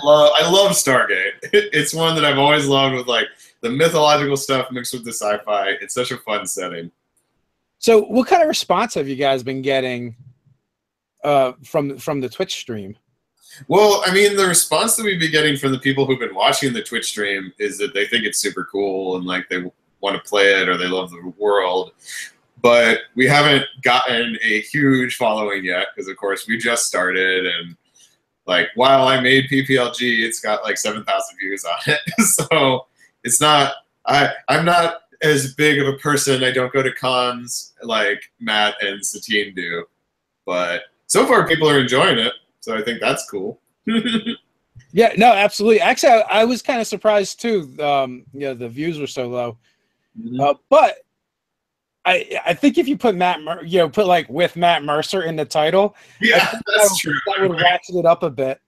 love Stargate. It's one that I've always loved, with like the mythological stuff mixed with the sci-fi. It's such a fun setting. So what kind of response have you guys been getting from the Twitch stream? Well, I mean, the response that we've been getting from the people who've been watching the Twitch stream is that they think it's super cool and like they want to play it or they love the world. But we haven't gotten a huge following yet because, of course, we just started. And, like, while I made PPLG, it's got, like, 7,000 views on it. So it's not – I'm not as big of a person. I don't go to cons like Matt and Satine do. But so far, people are enjoying it. So I think that's cool. Yeah, no, absolutely. Actually, I was kind of surprised too. The views were so low. But I think if you put put like with Matt Mercer in the title, I Yeah, think that's true. that would ratchet it up a bit.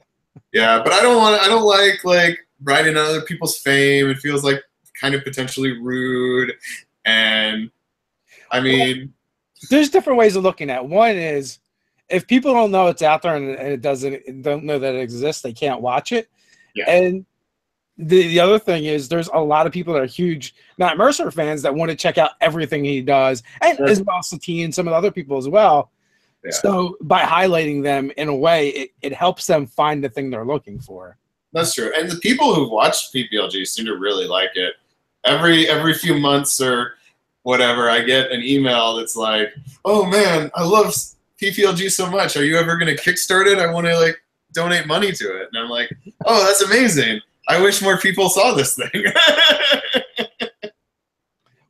Yeah, but I don't like riding on other people's fame. It feels like kind of potentially rude. And I mean, there's different ways of looking at it. One is if people don't know it's out there and don't know that it exists, they can't watch it. Yeah. And the other thing is there's a lot of people that are huge Matt Mercer fans that want to check out everything he does, and as well as Satine and some of the other people as well. Yeah. So by highlighting them in a way, it helps them find the thing they're looking for. That's true. And the people who've watched PPLG seem to really like it. Every few months or whatever, I get an email that's like, "Oh man, I love PPLG so much. Are you ever going to kickstart it? I want to like donate money to it." And I'm like, "Oh, that's amazing. I wish more people saw this thing."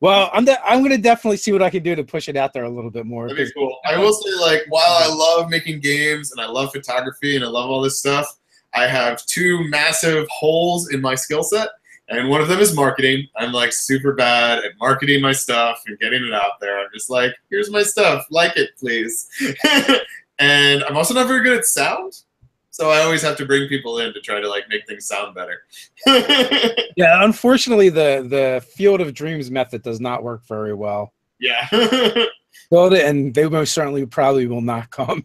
Well, I'm going to definitely see what I can do to push it out there a little bit more. That'd be cool. I will say, like, while I love making games and I love photography and I love all this stuff, I have two massive holes in my skill set, and one of them is marketing. I'm like super bad at marketing my stuff and getting it out there. I'm just like, here's my stuff, like it, please. And I'm also not very good at sound. So I always have to bring people in to try to like make things sound better. Yeah, unfortunately, the Field of Dreams method does not work very well. Yeah. Build it, and they most certainly probably will not come.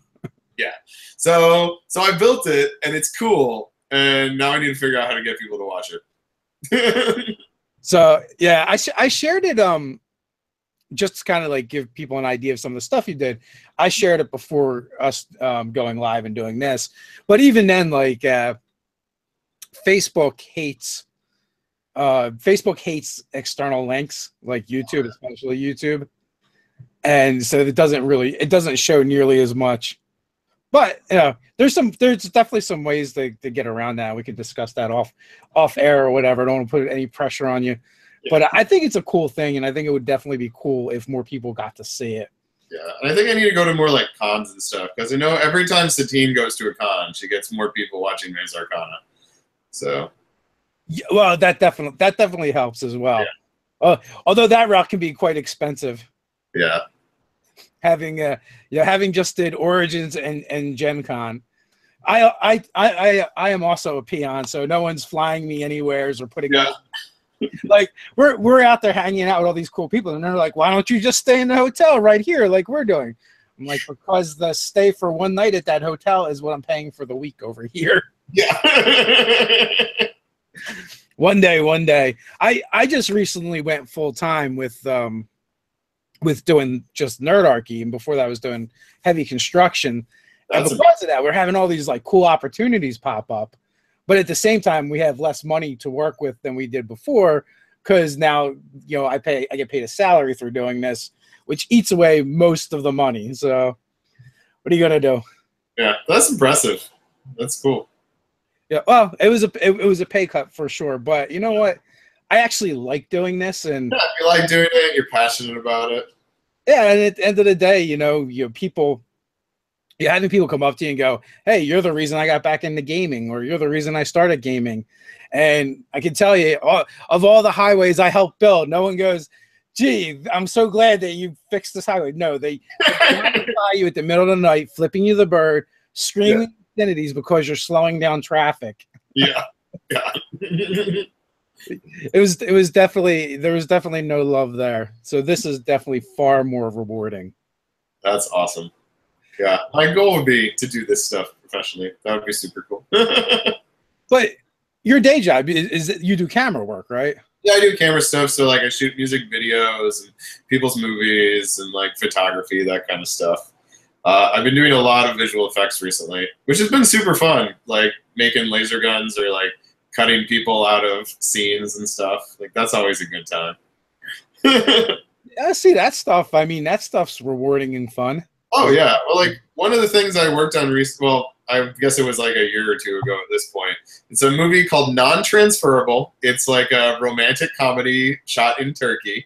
Yeah. So I built it, and it's cool, and now I need to figure out how to get people to watch it. So yeah, I shared it. Just to kind of like give people an idea of some of the stuff you did. I shared it before us going live and doing this, but even then, like Facebook hates external links, like YouTube, especially YouTube, and so it doesn't show nearly as much. But there's definitely some ways to get around that. We could discuss that off air or whatever. I don't want to put any pressure on you. Yeah. But I think it's a cool thing, and I think it would definitely be cool if more people got to see it. Yeah, and I think I need to go to more like cons and stuff, because I know every time Satine goes to a con, she gets more people watching Maze Arcana. So, yeah, well, that definitely helps as well. Yeah. Although that route can be quite expensive. Yeah. Having just did Origins and Gen Con, I am also a peon, so no one's flying me anywheres or putting. Yeah. Like we're out there hanging out with all these cool people, and they're like, "Why don't you just stay in the hotel right here, like we're doing?" I'm like, "Because the stay for one night at that hotel is what I'm paying for the week over here." Yeah. One day. I just recently went full time with doing just Nerdarchy, and before that I was doing heavy construction. And because of that, we're having all these like cool opportunities pop up. But at the same time, we have less money to work with than we did before, because now I get paid a salary through doing this, which eats away most of the money. So, what are you gonna do? Yeah, that's impressive. That's cool. Yeah, well, it was a pay cut for sure, but you know what? I actually like doing this, and yeah, you like doing it. You're passionate about it. Yeah, and at the end of the day, you're having people come up to you and go, "Hey, you're the reason I got back into gaming," or "You're the reason I started gaming." And I can tell you, of all the highways I helped build, no one goes, "Gee, I'm so glad that you fixed this highway." No, they by you at the middle of the night, flipping you the bird, screaming obscenities because you're slowing down traffic. Yeah. There was definitely no love there. So this is definitely far more rewarding. That's awesome. Yeah, my goal would be to do this stuff professionally. That would be super cool. But your day job is that you do camera work, right? Yeah, I do camera stuff. So like I shoot music videos and people's movies and like photography, that kind of stuff. I've been doing a lot of visual effects recently, which has been super fun. Like making laser guns or like cutting people out of scenes and stuff. Like that's always a good time. I see that stuff. I mean, that stuff's rewarding and fun. Oh yeah, well, like one of the things I worked on recently. Well, I guess it was like a year or two ago at this point. It's a movie called Non-Transferable. It's like a romantic comedy shot in Turkey,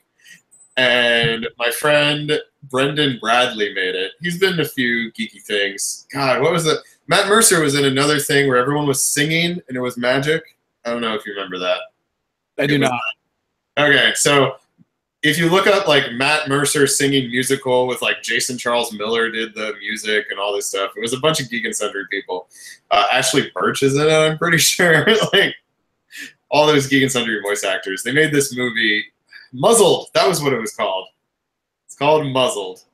and my friend Brendan Bradley made it. He's been in a few geeky things. God, what was Matt Mercer was in another thing where everyone was singing and it was magic. I don't know if you remember that. I do not. Okay, so if you look up like Matt Mercer singing musical with like Jason Charles Miller did the music and all this stuff, it was a bunch of Geek and Sundry people. Ashley Birch is in it, I'm pretty sure. Like all those Geek and Sundry voice actors. They made this movie, Muzzled. That was what it was called. It's called Muzzled.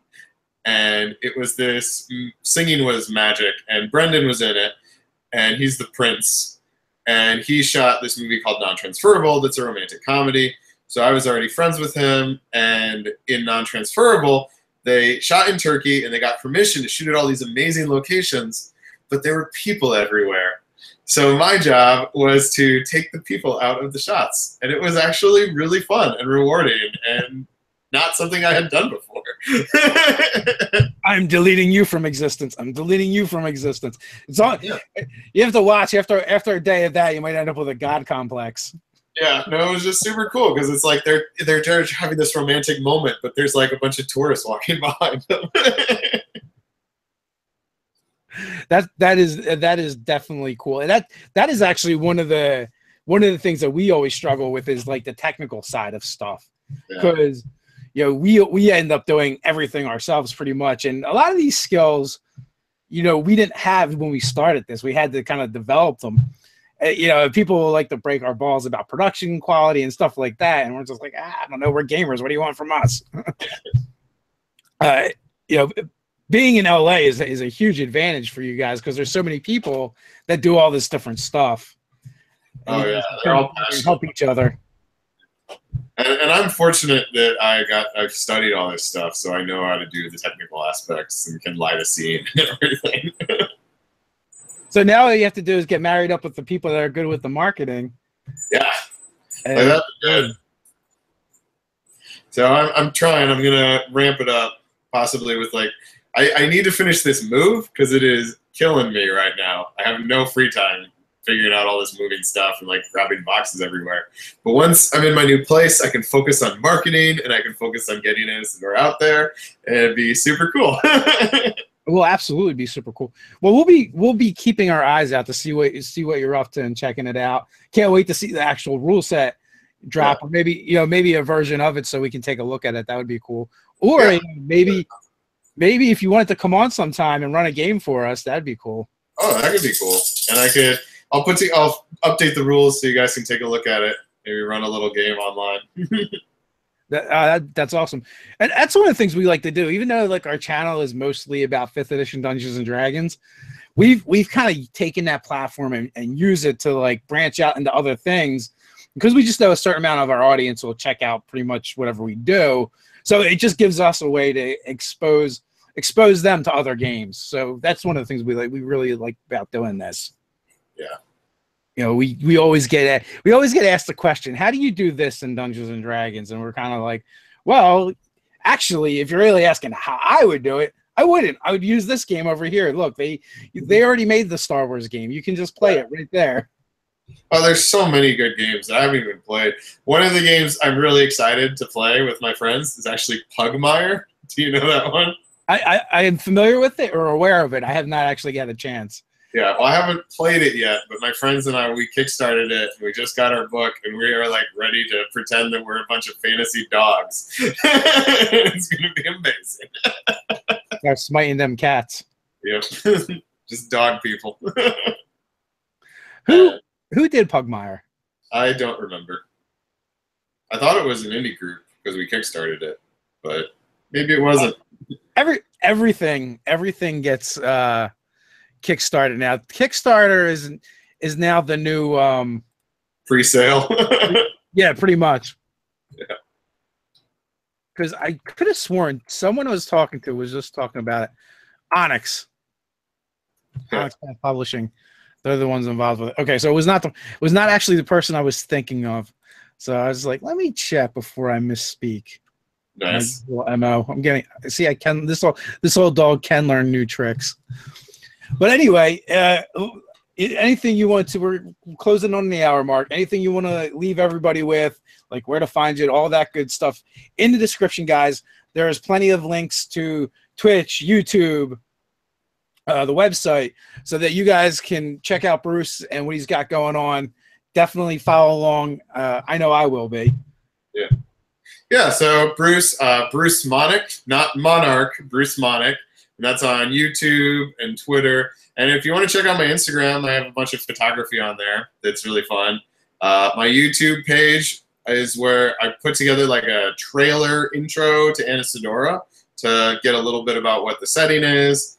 And it was this, singing was magic, and Brendan was in it, and he's the prince. And he shot this movie called Non-Transferable that's a romantic comedy. So I was already friends with him, and in Non-Transferable, they shot in Turkey, and they got permission to shoot at all these amazing locations, but there were people everywhere. So my job was to take the people out of the shots, and it was actually really fun and rewarding, and not something I had done before. I'm deleting you from existence. I'm deleting you from existence. It's all, yeah. You have to watch after a day of that, you might end up with a God complex. Yeah, no, it was just super cool because it's like they're having this romantic moment, but there's like a bunch of tourists walking behind them. that is definitely cool, and that is actually one of the things that we always struggle with is like the technical side of stuff, because we end up doing everything ourselves pretty much, and a lot of these skills, we didn't have when we started this. We had to kind of develop them. People like to break our balls about production quality and stuff like that, and we're just like, I don't know, we're gamers. What do you want from us? Being in LA is a huge advantage for you guys because there's so many people that do all this different stuff. Oh yeah, they're all help each other. And I'm fortunate that I've studied all this stuff, so I know how to do the technical aspects and can light a scene and everything. So now all you have to do is get married up with the people that are good with the marketing. Yeah, that's good. So I'm trying. I'm gonna ramp it up, possibly with like I need to finish this move because it is killing me right now. I have no free time figuring out all this moving stuff and like grabbing boxes everywhere. But once I'm in my new place, I can focus on marketing and I can focus on getting Anesidora out there, and it'd be super cool. It will absolutely be super cool. Well, we'll be keeping our eyes out to see what you're up to and checking it out. Can't wait to see the actual rule set drop, or maybe a version of it so we can take a look at it. That would be cool. Or maybe if you wanted to come on sometime and run a game for us, that'd be cool. Oh, that could be cool. And I'll update the rules so you guys can take a look at it. Maybe run a little game online. That's awesome, and that's one of the things we like to do. Even though like our channel is mostly about 5th edition Dungeons and Dragons, we've kind of taken that platform and use it to like branch out into other things, because we just know a certain amount of our audience will check out pretty much whatever we do. So it just gives us a way to expose them to other games. So that's one of the things we really like about doing this. Yeah. We always get asked the question, how do you do this in Dungeons and Dragons? And we're kind of like, well, actually, if you're really asking how I would do it, I wouldn't. I would use this game over here. Look, they already made the Star Wars game. You can just play it right there. Oh, there's so many good games that I haven't even played. One of the games I'm really excited to play with my friends is actually Pugmire. Do you know that one? I am familiar with it or aware of it. I have not actually had a chance. Yeah, well, I haven't played it yet, but my friends and I, we kickstarted it. We just got our book, and we are like ready to pretend that we're a bunch of fantasy dogs. It's going to be amazing. Start smiting them cats. Yep, just dog people. Who did Pugmire? I don't remember. I thought it was an indie group because we kickstarted it, but maybe it wasn't. Everything gets Kickstarter now. Kickstarter is now the new pre-sale. Yeah, pretty much. Yeah. Because I could have sworn someone I was talking to was just talking about it. Onyx. Yeah. Onyx Publishing. They're the ones involved with it. Okay, so it was not actually the person I was thinking of. So I was like, let me check before I misspeak. Nice. MO. I'm getting. See, I can. This old dog can learn new tricks. But anyway, anything you want to? We're closing on the hour mark. Anything you want to leave everybody with, like where to find you, all that good stuff in the description, guys. There is plenty of links to Twitch, YouTube, the website so that you guys can check out Bruce and what he's got going on. Definitely follow along. I know I will be. Yeah. Yeah, so Bruce Monach, not Monarch, Bruce Monach. And that's on YouTube and Twitter. And if you want to check out my Instagram, I have a bunch of photography on there that's really fun. My YouTube page is where I put together like a trailer intro to Anesidora to get a little bit about what the setting is.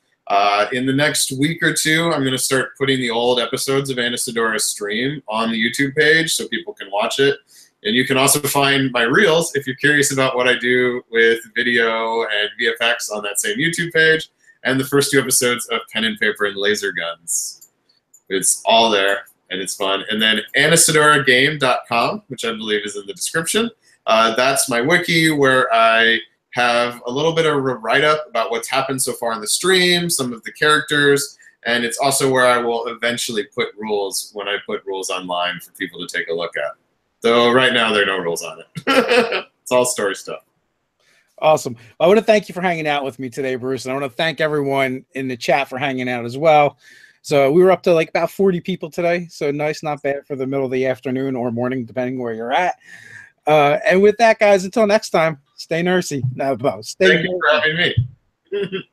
In the next week or two, I'm going to start putting the old episodes of Anesidora stream on the YouTube page so people can watch it. And you can also find my reels if you're curious about what I do with video and VFX on that same YouTube page, and the first 2 episodes of Pen and Paper and Laser Guns. It's all there, and it's fun. And then AnesidorAGame.com, which I believe is in the description. That's my wiki where I have a little bit of a write-up about what's happened so far in the stream, some of the characters, and it's also where I will eventually put rules when I put rules online for people to take a look at. So right now, there are no rules on it. It's all story stuff. Awesome. I want to thank you for hanging out with me today, Bruce. And I want to thank everyone in the chat for hanging out as well. So we were up to like about 40 people today. So nice, not bad for the middle of the afternoon or morning, depending where you're at. And with that, guys, until next time, stay nursey. No, stay. Thank you for having me.